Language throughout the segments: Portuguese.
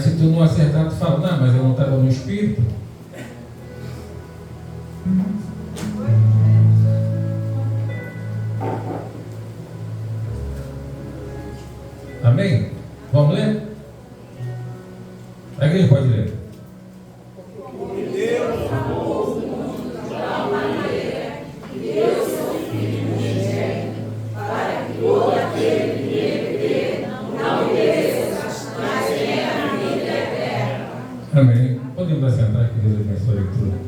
Aí se tu não acertar, tu fala, não, mas eu não estava no Espírito. Amém? Vamos ler? A igreja pode ler. Deus amou o mundo de tal maneira que deu seu Filho unigênito, para que todo aquele que nele crê não pereça, mas tenha a vida eterna. Amém. Podemos assentar, que Deus abençoe a leitura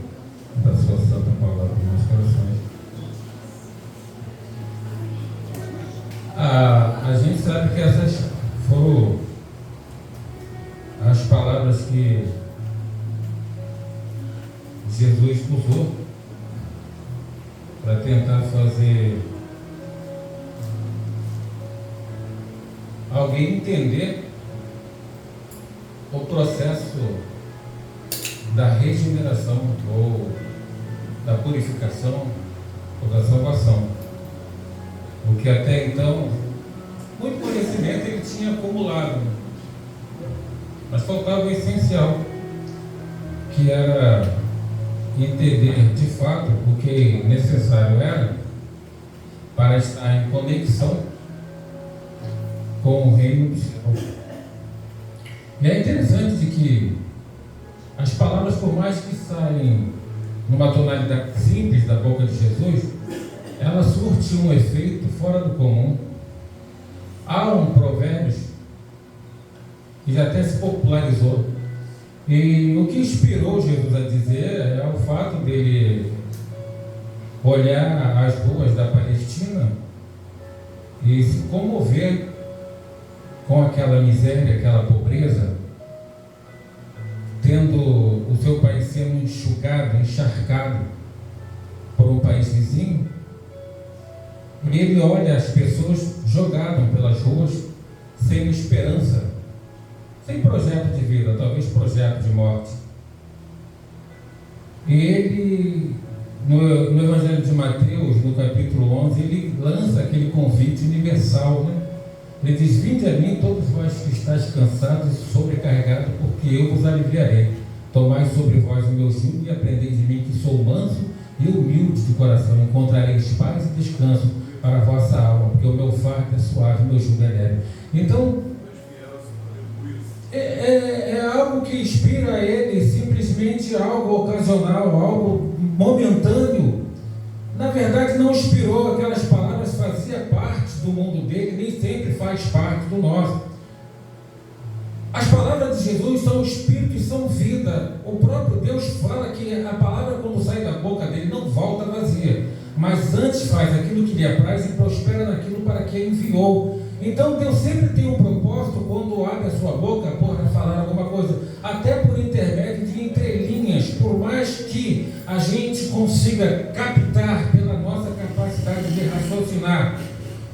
da sua santa palavra nos nossos corações. A gente sabe que essas foram as palavras que Jesus usou para tentar fazer alguém entender o processo da regeneração ou da purificação ou da salvação. Porque até então, muito conhecimento ele tinha acumulado, mas faltava o essencial, que era entender de fato o que necessário era para estar em conexão com o reino do céu. E é interessante de que as palavras, por mais que saem numa tonalidade simples da boca de Jesus, ela surte um efeito fora do comum. Há um provérbio que já até se popularizou, e o que inspirou Jesus a dizer é o fato dele olhar as ruas da Palestina e se comover com aquela miséria, aquela pobreza, tendo o seu país sendo enxugado, encharcado por um país vizinho. E ele olha as pessoas jogadas pelas ruas sem esperança, sem projeto de vida, talvez projeto de morte. E ele, no Evangelho de Mateus, no capítulo 11, ele lança aquele convite universal, né? Ele diz: vinde a mim todos vós que estáis cansados e sobrecarregados, porque eu vos aliviarei. Tomai sobre vós o meu jugo e aprendei de mim, que sou manso e humilde de coração. Encontrareis paz e descanso para a vossa alma, porque o meu fardo é suave, o meu jugo é leve. Então, é algo que inspira ele, simplesmente algo ocasional, algo momentâneo. Na verdade, não inspirou, aquelas palavras fazia parte do mundo dele, nem sempre faz parte do nosso. As palavras de Jesus são espírito e são vida. O próprio Deus fala que a palavra, quando sai da boca dele, não volta vazia, mas antes faz aquilo que lhe apraz e prospera naquilo para que enviou. Então Deus sempre tem um propósito quando abre a sua boca para falar alguma coisa, até por intermédio de entrelinhas, por mais que a gente consiga captar pela nossa capacidade de raciocinar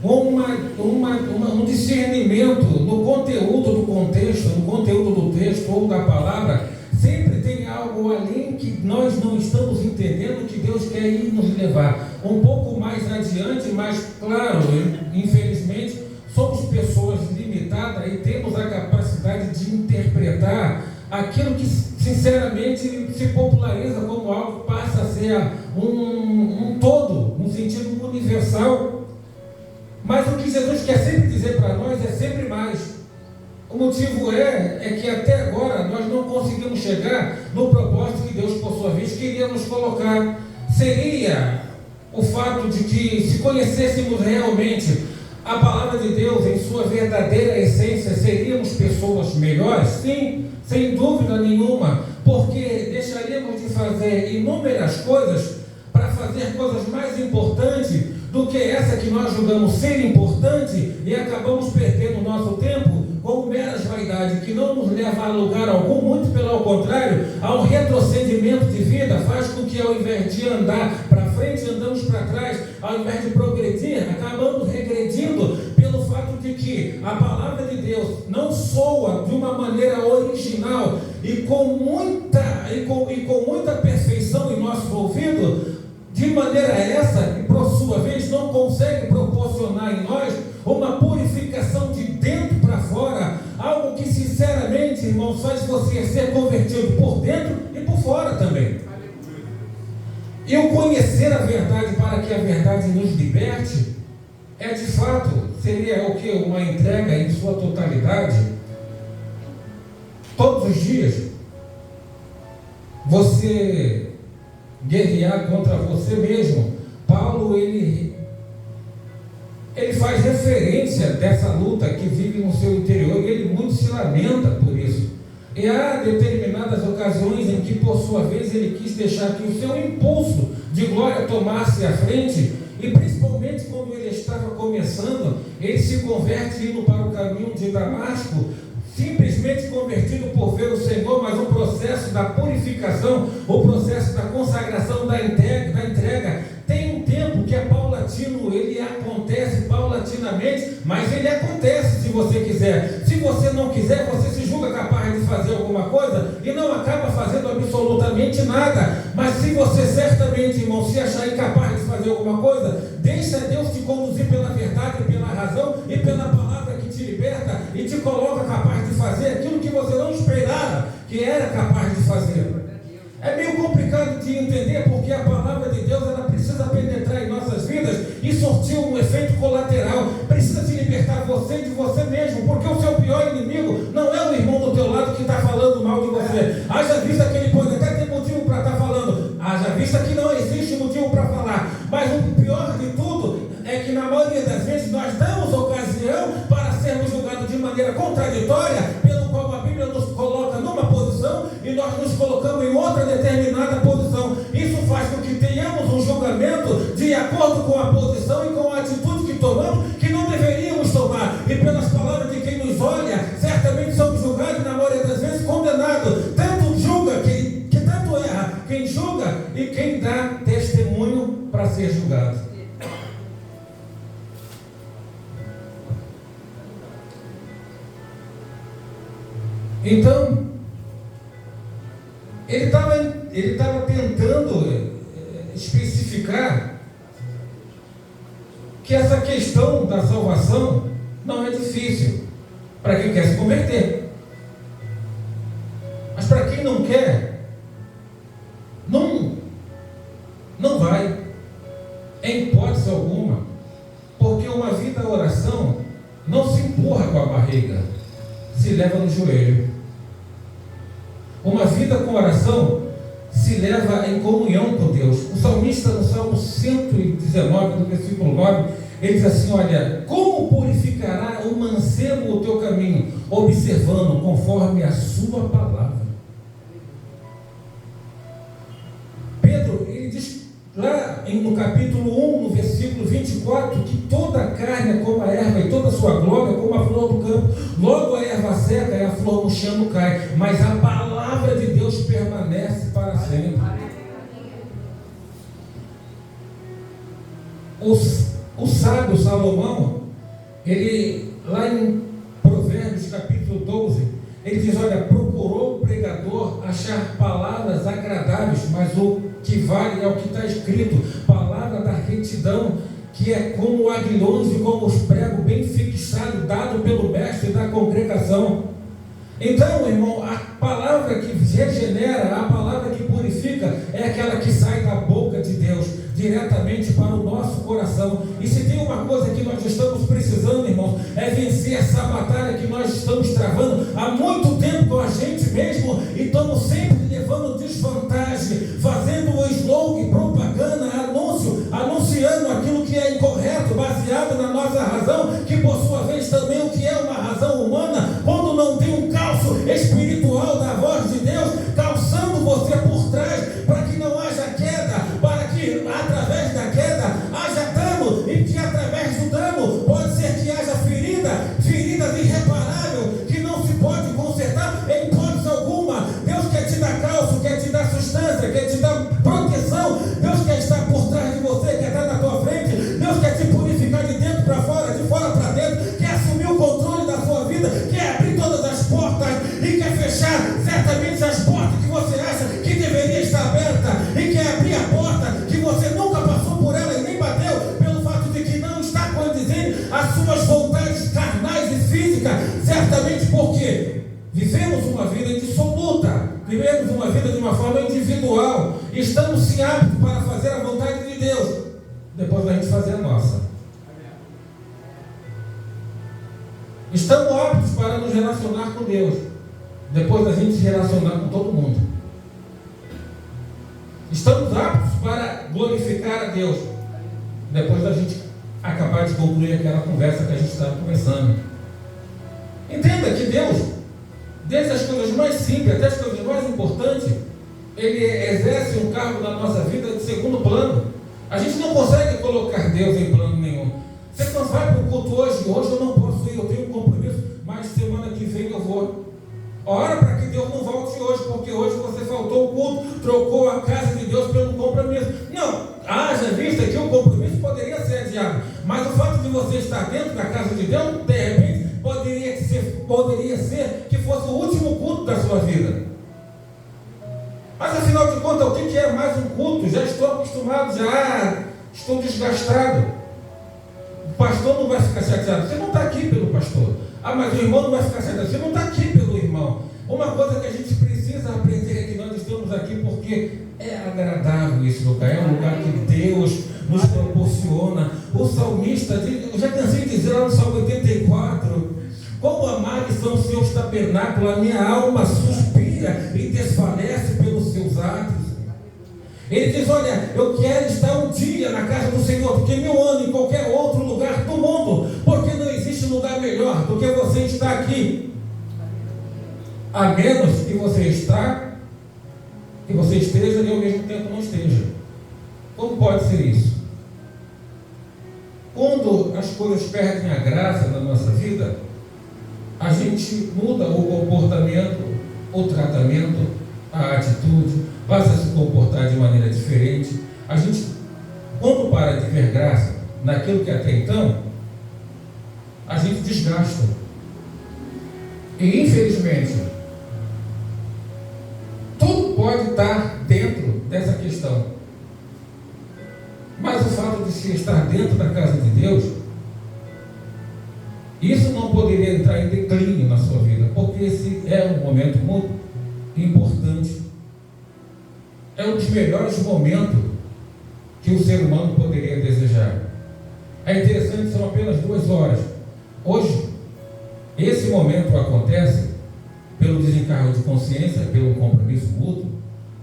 um discernimento no conteúdo do contexto, no conteúdo do texto ou da palavra. Sempre tem algo além que nós não estamos entendendo, que Deus quer ir nos levar um pouco mais adiante, mas claro, infelizmente somos pessoas limitadas e temos a capacidade de interpretar aquilo que sinceramente se populariza como algo que passa a ser um todo, um sentido universal. Mas o que Jesus quer sempre dizer para nós é sempre mais. O motivo é que até agora nós não conseguimos chegar no propósito que Deus, por sua vez, queria nos colocar. Seria o fato de que, se conhecêssemos realmente a palavra de Deus em sua verdadeira essência, seríamos pessoas melhores? Sim, sem dúvida nenhuma, porque deixaríamos de fazer inúmeras coisas para fazer coisas mais importantes do que essa que nós julgamos ser importante, e acabamos perdendo o nosso tempo com meras vaidades que não nos leva a lugar algum, muito pelo contrário, a um retrocedimento de vida. Faz com que, ao invés de andar para frente, andamos para trás. Ao invés de progredir, acabamos regredindo, pelo fato de que a palavra de Deus não soa de uma maneira original e com muita perfeição em nosso ouvido, de maneira essa que, por sua vez, não consegue proporcionar em nós uma purificação de dentro para fora, algo que sinceramente irmãos, faz você ser convertido por dentro e por fora também. E o conhecer a verdade para que a verdade nos liberte é de fato, seria o que? Uma entrega em sua totalidade. Todos os dias você guerrear contra você mesmo. Paulo, ele faz referência dessa luta que vive no seu interior, e ele muito se lamenta por isso. E há determinadas ocasiões em que, por sua vez, ele quis deixar que o seu impulso de glória tomasse a frente, e principalmente quando ele estava começando, ele se converte indo para o caminho de Damasco, simplesmente convertido por ver o Senhor, mas o processo da purificação, o processo da consagração, da entrega, tem um tempo que é paulatino, ele acontece paulatinamente, mas ele acontece se você quiser. Se você não quiser, você se julga capaz de fazer alguma coisa e não acaba fazendo absolutamente nada. Mas se você certamente, irmão, se achar incapaz de fazer alguma coisa, deixa Deus te conduzir pela verdade, pela razão e pela palavra que te liberta e te coloca capaz de fazer aquilo que você não esperava que era capaz de fazer. É meio complicado de entender, porque a palavra de Deus, ela precisa penetrar em nossas vidas e sortir um efeito colateral. Precisa te libertar você de você mesmo, porque o seu pior inimigo não é o irmão do teu lado que está falando mal de você. Haja vista que ele pode até ter motivo para estar falando, haja vista que não existe motivo para falar. Mas o pior de tudo é que na maioria das vezes nós damos ocasião para sermos julgados de maneira contraditória, pelo qual a Bíblia nos coloca numa posição e nós nos colocamos em outra determinada posição. Isso faz com que tenhamos um julgamento de acordo com a posição e com a atitude que tomamos, que não deveríamos tomar. E pelas palavras de quem nos olha, certamente somos julgados, na maioria das vezes condenados. Tanto julga que tanto erra quem julga e quem dá testemunho para ser julgado. Então, ele estava tentando especificar que essa questão da salvação não é difícil para quem quer se converter. Mas para quem não quer, não vai, em hipótese alguma, porque uma vida à oração não se empurra com a barriga, se leva no joelho. Uma vida com oração se leva em comunhão com Deus. O salmista, no Salmo 119, no versículo 9, ele diz assim: olha, como purificará o mancebo o teu caminho? Observando conforme a sua palavra. Pedro, ele diz lá no capítulo 1, no versículo 24, que toda a carne é como a erva e toda a sua glória é como a flor do campo. Logo a erva seca e a flor no chão cai, mas a palavra de Deus permanece para sempre. O sábio Salomão, ele lá em Provérbios capítulo 12, ele diz: olha, procurou o pregador achar palavras agradáveis, mas o que vale é o que está escrito, palavra da retidão, que é como aguilhões e como os pregos bem fixados, dado pelo mestre da congregação. Então, irmão, a palavra que regenera, a palavra que purifica, é aquela que sai da boca de Deus, diretamente para o nosso coração. E se tem uma coisa que nós estamos precisando, irmãos, é vencer essa batalha que nós estamos travando há muito tempo com a gente mesmo, e estamos sempre levando desvantagem, fazendo o slogan, propaganda, anúncio, anunciando aquilo que é incorreto, baseado na nossa razão, que por sua vez também o que é uma razão humana, quando não tem um calço espiritual da voz de Deus, calçando você por trás, para que não haja queda, para que através da queda haja dano, e que através do dano pode ser que haja feridas irreparáveis, que não se pode consertar em hipótese alguma. Deus quer te dar calço, vivemos uma vida dissoluta, vivemos uma vida de uma forma individual, estamos sim aptos para fazer a vontade de Deus, depois da gente fazer a nossa. Estamos aptos para nos relacionar com Deus, depois da gente se relacionar com todo mundo. Estamos aptos para glorificar a Deus, depois da gente acabar de concluir aquela conversa que a gente estava conversando. Entenda que Deus, desde as coisas mais simples até as coisas mais importantes, Ele exerce um cargo na nossa vida de segundo plano. A gente não consegue colocar Deus em plano nenhum. Você não vai para o culto hoje eu não posso ir, eu tenho um compromisso, mas semana que vem eu vou. Ora para que Deus não volte hoje, porque hoje você faltou o culto, trocou a casa de Deus pelo compromisso. Não, haja vista que o compromisso poderia ser adiado, mas o fato de você estar dentro da casa de Deus, de repente, poderia ser que fosse o último culto da sua vida. Mas afinal de contas, o que é mais um culto? Já estou acostumado, já estou desgastado. O pastor não vai ficar chateado. Você não está aqui pelo pastor. Ah, mas o irmão não vai ficar chateado. Você não está aqui pelo irmão. Uma coisa que a gente precisa aprender é que nós estamos aqui porque é agradável esse lugar. É um lugar que Deus nos proporciona. O salmista, eu já cansei de dizer lá no Salmo 84, como amados são os seus tabernáculos, a minha alma suspira e desfalece pelos seus atos. Ele diz, olha, eu quero estar um dia na casa do Senhor, porque 1000 anos em qualquer outro lugar do mundo, porque não existe lugar melhor do que você estar aqui, a menos que você esteja e ao mesmo tempo não esteja. Como pode ser isso? Quando as coisas perdem a graça na nossa vida, a gente muda o comportamento, o tratamento, a atitude, passa a se comportar de maneira diferente. A gente, quando para de ver graça naquilo que até então, a gente desgasta. E infelizmente, tudo pode estar dentro dessa questão. Mas o fato de se estar dentro da casa de Deus, isso não poderia entrar em declínio na sua vida, porque esse é um momento muito importante. É um dos melhores momentos que o ser humano poderia desejar. É interessante, são apenas 2 horas. Hoje, esse momento acontece pelo desencargo de consciência, pelo compromisso mútuo,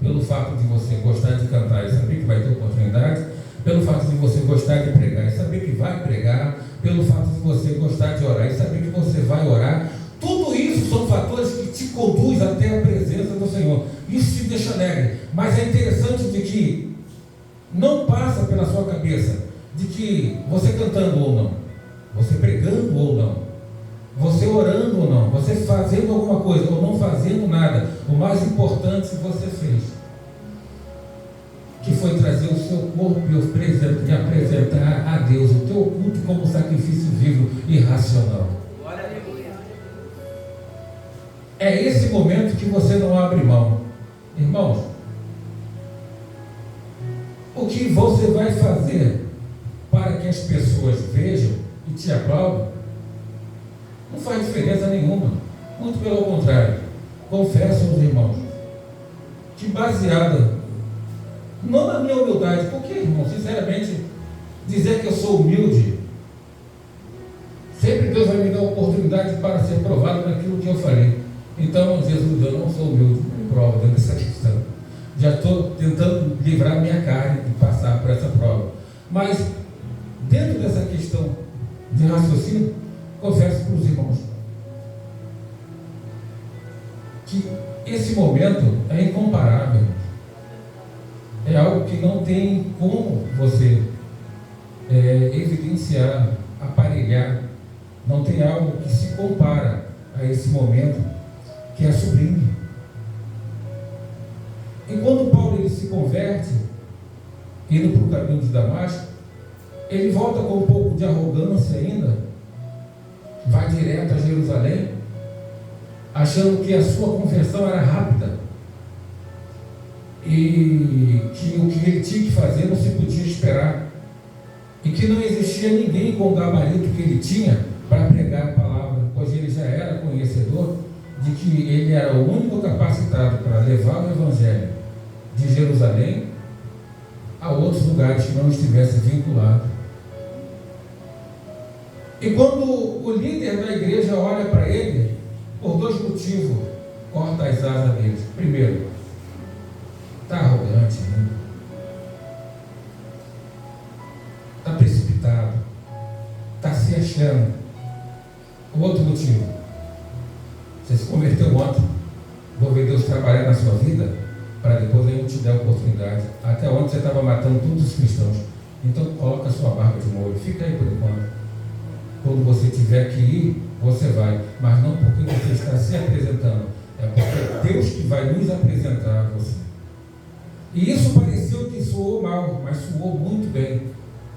pelo fato de você gostar de cantar e saber que vai ter oportunidade, pelo fato de você gostar de pregar e saber que vai pregar, pelo fato de você gostar de orar e saber que você vai orar. Tudo isso são fatores que te conduzem até a presença do Senhor. Isso te deixa alegre. Mas é interessante de que não passa pela sua cabeça de que você cantando ou não, você pregando ou não, você orando ou não, você fazendo alguma coisa ou não fazendo nada, o mais importante você fez, que foi trazer o seu corpo e apresentar a Deus o teu culto como sacrifício vivo e racional. É esse momento que você não abre mão. Irmãos, o que você vai fazer para que as pessoas vejam e te aplaudam não faz diferença nenhuma. Muito pelo contrário. Confesso aos irmãos que, baseada não na minha humildade, porque, irmão, sinceramente, dizer que eu sou humilde, sempre Deus vai me dar oportunidade para ser provado naquilo que eu falei. Então, Jesus, eu não sou humilde, me prova dentro dessa questão. Já estou tentando livrar minha carne de passar por essa prova. Mas, dentro dessa questão de raciocínio, confesso para os irmãos que esse momento é incomparável. É algo que não tem como você evidenciar, aparelhar. Não tem algo que se compara a esse momento, que é sublime. E quando Paulo ele se converte, indo para o caminho de Damasco, ele volta com um pouco de arrogância ainda, vai direto a Jerusalém, achando que a sua conversão era rápida e que o que ele tinha que fazer não se podia esperar, e que não existia ninguém com o gabarito que ele tinha para pregar a palavra, pois ele já era conhecedor de que ele era o único capacitado para levar o Evangelho de Jerusalém a outros lugares que não estivesse vinculado. E quando o líder da igreja olha para ele, por dois motivos, corta as asas dele. Primeiro, está arrogante, né? Está precipitado, está se achando. O outro motivo, você se converteu ontem, vou ver Deus trabalhar na sua vida, para depois Ele te dar a oportunidade. Até ontem você estava matando todos os cristãos, então coloca a sua barba de molho, fica aí por enquanto. Quando você tiver que ir, você vai, mas não porque você está se apresentando, é porque é Deus que vai nos apresentar a você. E isso pareceu que soou mal, mas soou muito bem,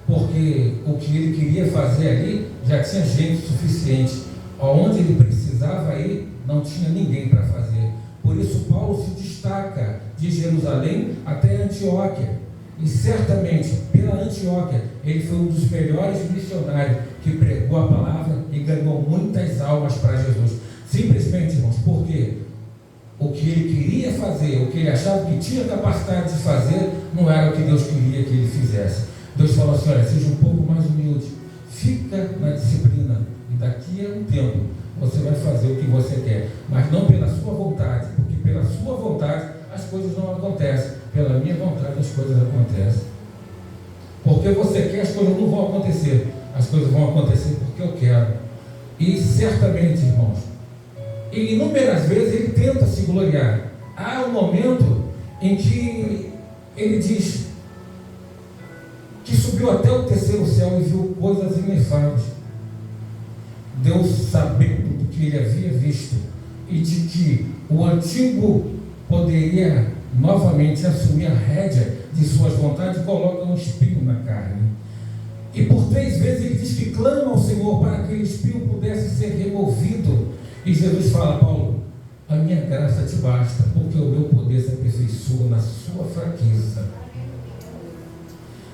porque o que ele queria fazer ali já tinha gente suficiente. Onde ele precisava ir, não tinha ninguém para fazer. Por isso Paulo se destaca de Jerusalém até Antioquia. E certamente, pela Antioquia, ele foi um dos melhores missionários que pregou a palavra e ganhou muitas almas para Jesus. Simplesmente, irmãos, porque o que ele queria fazer, o que ele achava que tinha capacidade de fazer, não era o que Deus queria que ele fizesse. Deus falou assim: olha, seja um pouco mais humilde, fica na disciplina, e daqui a um tempo você vai fazer o que você quer, mas não pela sua vontade, porque pela sua vontade as coisas não acontecem, pela minha vontade as coisas acontecem. Porque você quer, as coisas não vão acontecer, as coisas vão acontecer porque eu quero. E certamente, irmãos, e inúmeras vezes ele tenta se gloriar. Há um momento em que ele diz que subiu até o terceiro céu e viu coisas inefáveis. Deus, sabendo do que ele havia visto e de que o antigo poderia novamente assumir a rédea de suas vontades, coloca um espinho na carne. E por 3 vezes ele diz que clama ao Senhor para que aquele espinho pudesse ser removido. E Jesus fala: Paulo, a minha graça te basta, porque o meu poder se aperfeiçoa na sua fraqueza.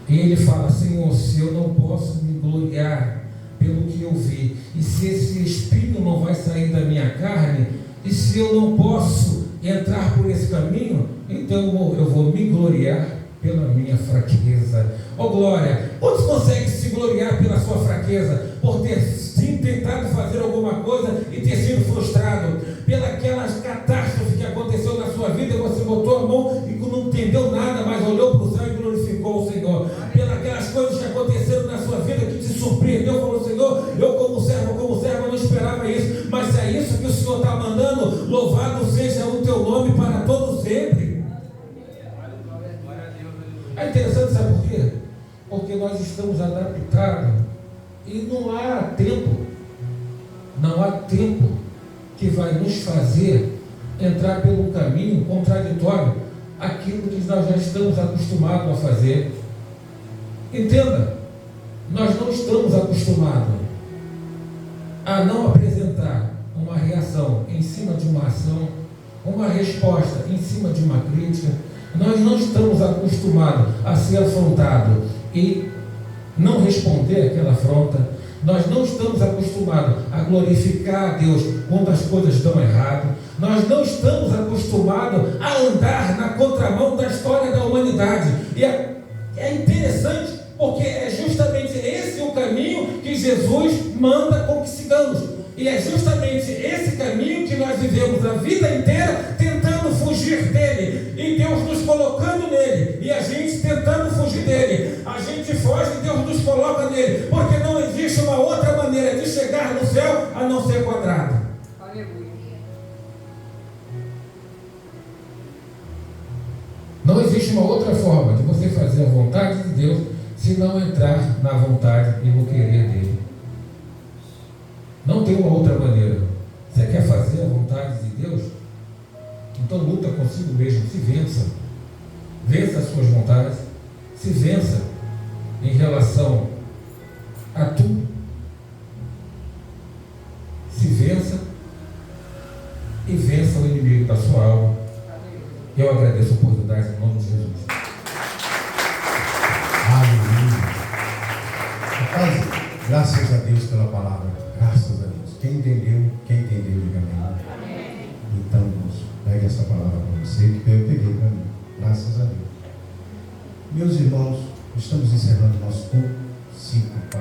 E ele fala: Senhor, se eu não posso me gloriar pelo que eu vi, e se esse espinho não vai sair da minha carne, e se eu não posso entrar por esse caminho, então eu vou me gloriar pela minha fraqueza. Oh glória! Quantos conseguem se gloriar pela sua fraqueza, por ter sim tentado fazer alguma coisa e ter sido frustrado, pelaquela catástrofe que aconteceu na sua vida, você botou a mão e não entendeu nada, mas olhou para o céu e glorificou o Senhor, pelas coisas que aconteceram na sua vida que te surpreendeu, falou: Senhor, eu como servo não esperava isso, mas se é isso que o Senhor está mandando, louvado seja o teu nome para todo sempre. É interessante, sabe por quê? Porque nós estamos adaptados e não há tempo que vai nos fazer entrar pelo caminho contraditório aquilo que nós já estamos acostumados a fazer. Entenda, nós não estamos acostumados a não apresentar uma reação em cima de uma ação, uma resposta em cima de uma crítica. Nós não estamos acostumados a ser afrontado e não responder aquela afronta. Nós não estamos acostumados a glorificar a Deus quando as coisas dão errado. Nós não estamos acostumados a andar na contramão da história da humanidade. E é interessante, porque é justamente esse o caminho que Jesus manda com que sigamos. E é justamente esse caminho que nós vivemos a vida inteira tentando fugir dele, e Deus nos colocando nele, e a gente tentando fugir dele. A gente foge e Deus nos coloca nele, porque não existe uma outra maneira de chegar no céu a não ser quadrado. Não existe uma outra forma de você fazer a vontade de Deus se não entrar na vontade e no querer dele. Não tem uma outra maneira. Você quer fazer a vontade de Deus? Então luta consigo mesmo, se vença. Vença as suas vontades, se vença em relação a tudo. Se vença e vença o inimigo da sua alma. Eu agradeço a oportunidade em nome de Jesus. Aleluia. Rapaz, graças a Deus pela palavra. Graças a Deus. Quem entendeu, diga amém. Então, irmãos, pegue essa palavra para você, que eu peguei para mim. Graças a Deus. Meus irmãos, estamos encerrando nosso culto. 5 para